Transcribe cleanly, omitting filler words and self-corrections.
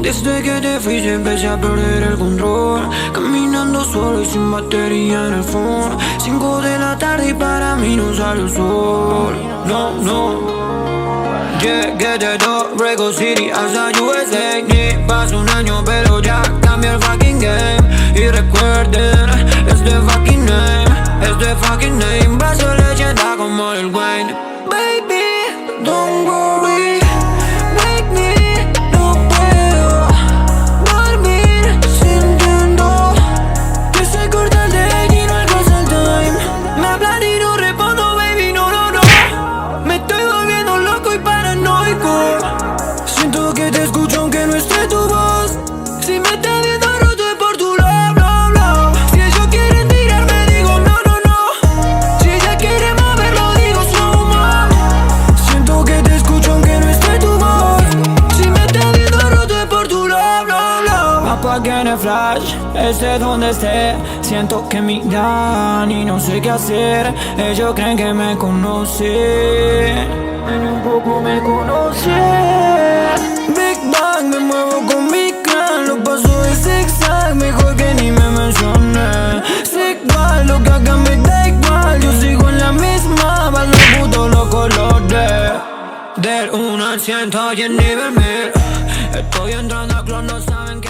Desde que te fuiste empecé a perder el control, caminando solo y sin batería en el phone. 5 de la tarde y para mí no sale el sol. No, no. Llegué de Dorrego City hasta USA. Ni pasó un año pero ya cambió el fucking game. Y recuerden, es the fucking name, es the fucking name. Va a ser leyenda como el Wayne. Baby, don't worry, wake me. No puedo dormir sintiendo que se corta el day y no alcanza el time. Me hablan y no respondo, baby, no, no, no. Me estoy volviendo loco y paranoico. Siento que te escucho aunque no esté tu voz. Si me estás viendo roto es por tu love, love, love. Si ellos quieren tirarme digo no, no, no. Si ella quiere moverlo digo slow mo. Siento que te escucho aunque no esté tu voz. Si me estás viendo roto es por tu love, love, love. Apagué el flash, esté donde esté. Siento que miran y no sé qué hacer. Ellos creen que me conocen, pero un poco me conocen. Big Bang, me muevo con mi clan. Lo paso de zigzag, mejor que ni me mencioné. Sé igual, lo que haga me da igual. Yo sigo en la misma, van los putos los colores. Del 1 al 100 y en nivel 1000. Estoy entrando a clon, no saben